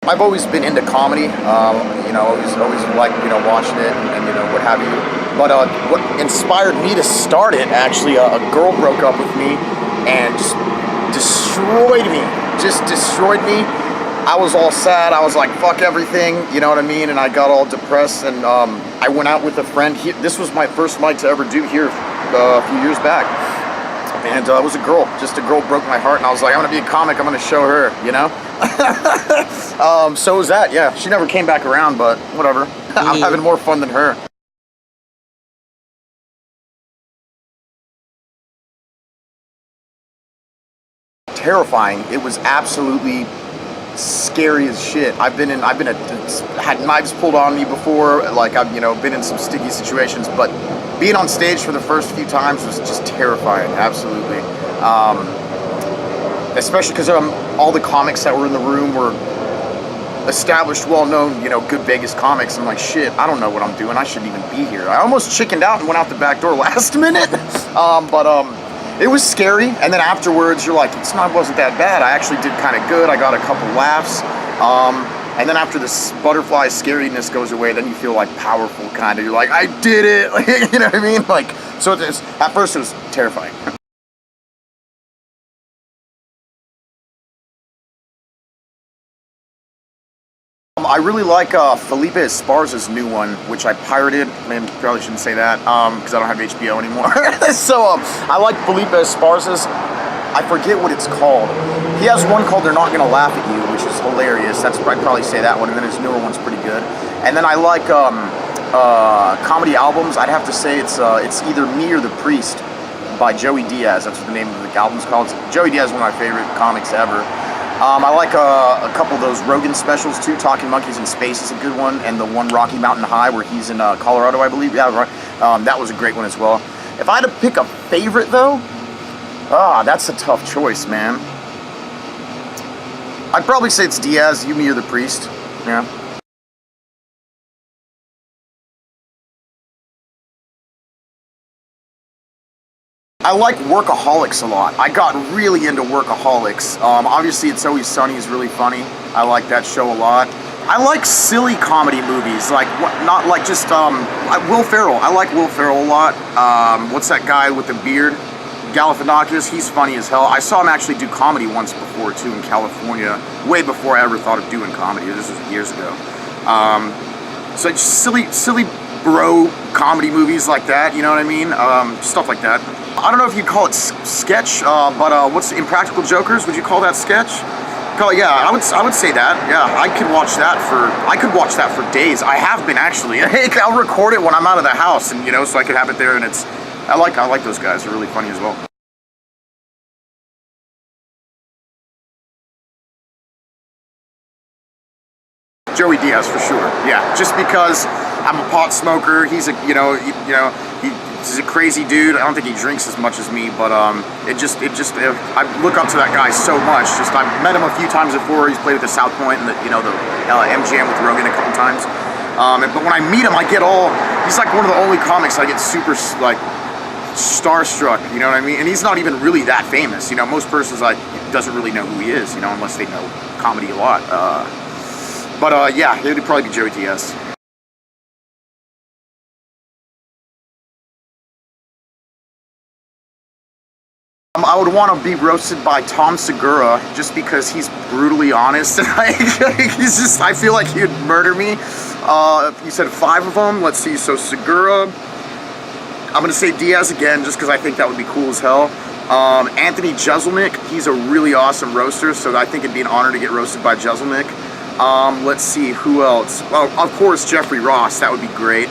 I've always been into comedy, always liked, watching it and what have you. But what inspired me to start it, actually, a girl broke up with me and just destroyed me. Just destroyed me. I was all sad. I was like, fuck everything, you know what I mean? And I got all depressed, and I went out with a friend. This was my first mic to ever do here a few years back. And it was a girl. Just a girl broke my heart, and I was like, I'm gonna be a comic. I'm gonna show her, so was that. Yeah, she never came back around, but whatever. I'm having more fun than her. Terrifying. It was absolutely scary as shit. Had knives pulled on me before. Like I've been in some sticky situations, but being on stage for the first few times was just terrifying. Absolutely. Especially because all the comics that were in the room were established, well-known, good Vegas comics. I'm like, shit, I don't know what I'm doing. I shouldn't even be here. I almost chickened out and went out the back door last minute. It was scary. And then afterwards, you're like, it wasn't that bad. I actually did kind of good. I got a couple laughs. And then after this butterfly scariness goes away, then you feel like powerful, kind of. You're like, I did it. You know what I mean? Like, so at first it was terrifying. I really like Felipe Esparza's new one, which I pirated. Man, probably shouldn't say that because I don't have HBO anymore. So I like Felipe Esparza's. I forget what it's called. He has one called "They're Not Gonna Laugh at You," which is hilarious. I'd probably say that one, and then his newer one's pretty good. And then I like comedy albums. I'd have to say it's either Me or The Priest by Joey Diaz. That's what the name of the album's called. Joey Diaz is one of my favorite comics ever. I like a couple of those Rogan specials too. Talking Monkeys in Space is a good one, and the one Rocky Mountain High where he's in Colorado, I believe. Yeah, right. That was a great one as well. If I had to pick a favorite though, that's a tough choice, man. I'd probably say it's Diaz, You, Me, or The Priest. Yeah. I like Workaholics a lot. I got really into Workaholics. Obviously, It's Always Sunny is really funny. I like that show a lot. I like silly comedy movies, not like just Will Ferrell. I like Will Ferrell a lot. What's that guy with the beard? Galifianakis. He's funny as hell. I saw him actually do comedy once before too in California, way before I ever thought of doing comedy. This was years ago. So just silly bro comedy movies like that. You know what I mean? Stuff like that. I don't know if you'd call it sketch, but what's Impractical Jokers? Would you call that sketch? Yeah, I would say that. Yeah, I could watch that for days. I have been actually. I'll record it when I'm out of the house, and so I could have it there, and I like those guys. They're really funny as well. Joey Diaz for sure. Yeah, just because I'm a pot smoker. He's he's a crazy dude. I don't think he drinks as much as me, but I look up to that guy so much. I've met him a few times before. He's played at the South Point and the MGM with Rogan a couple times. But when I meet him, he's like one of the only comics I get super like starstruck. You know what I mean? And he's not even really that famous. Most persons doesn't really know who he is. Unless they know comedy a lot. Yeah, it would probably be Joey Diaz. I would want to be roasted by Tom Segura just because he's brutally honest, and I feel like he would murder me. You said 5 of them. Let's see. So Segura. I'm gonna say Diaz again just because I think that would be cool as hell. Anthony Jeselnik. He's a really awesome roaster, so I think it'd be an honor to get roasted by Jeselnik. Let's see, who else? Well, of course, Jeffrey Ross, that would be great.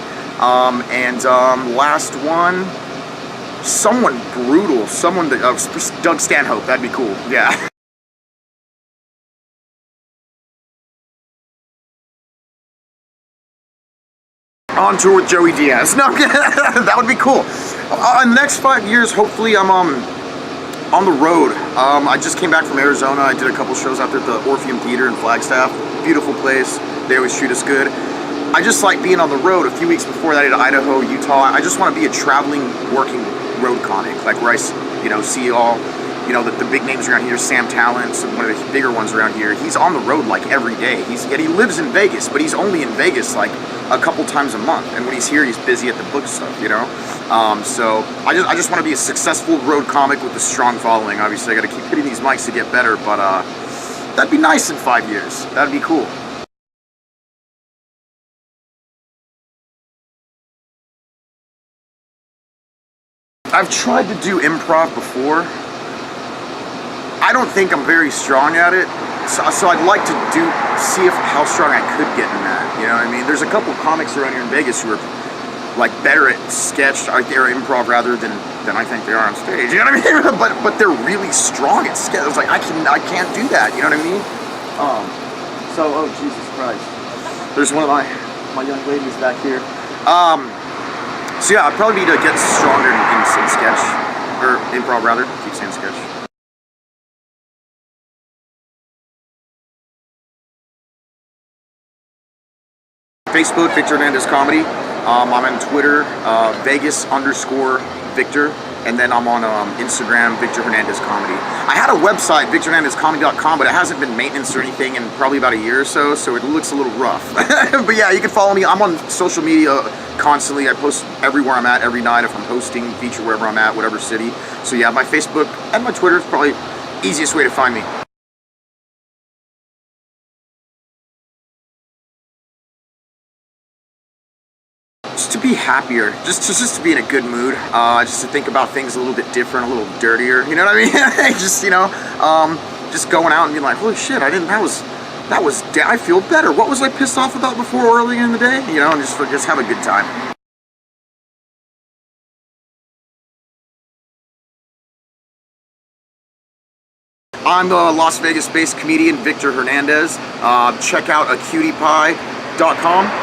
Last one, someone brutal, Doug Stanhope, that'd be cool, yeah. On tour with Joey Diaz. No, that would be cool. In the next 5 years, hopefully I'm on the road. I just came back from Arizona. I did a couple shows out there at the Orpheum Theater in Flagstaff. Beautiful place. They always treat us good. I just like being on the road. A few weeks before that, I did Idaho, Utah. I just want to be a traveling, working road comic, like where I, see all you know, the big names around here, Sam Talent's one of the bigger ones around here. He's on the road like every day. Yet he lives in Vegas, but he's only in Vegas like a couple times a month. And when he's here, he's busy at the book stuff, you know. So I just want to be a successful road comic with a strong following. Obviously, I got to keep hitting these mics to get better, but that'd be nice in 5 years. That'd be cool. I've tried to do improv before. I don't think I'm very strong at it, so I'd like to see how strong I could get in that. You know what I mean? There's a couple comics around here in Vegas who are like better at sketch or improv rather than I think they are on stage. You know what I mean? but they're really strong at sketch. It's like I can't do that. You know what I mean? Oh Jesus Christ! There's one of my young ladies back here. So yeah, I'd probably need to get stronger in sketch, or improv rather, keep saying sketch. Facebook, Victor Hernandez Comedy. I'm on Twitter, Vegas_Victor, and then I'm on Instagram, Victor Hernandez Comedy. I had a website, VictorHernandezComedy.com, but it hasn't been maintenance or anything in probably about a year or so, so it looks a little rough. But yeah, you can follow me. I'm on social media constantly. I post everywhere I'm at every night if I'm hosting, feature wherever I'm at, whatever city. So yeah, my Facebook and my Twitter is probably the easiest way to find me. Just to be happier, just to be in a good mood, just to think about things a little bit different, a little dirtier, you know what I mean? Just, you know, just going out and being like, holy shit, I feel better. What was I pissed off about before earlier in the day? You know, and just have a good time. I'm a Las Vegas-based comedian, Victor Hernandez. Check out acutiepie.com.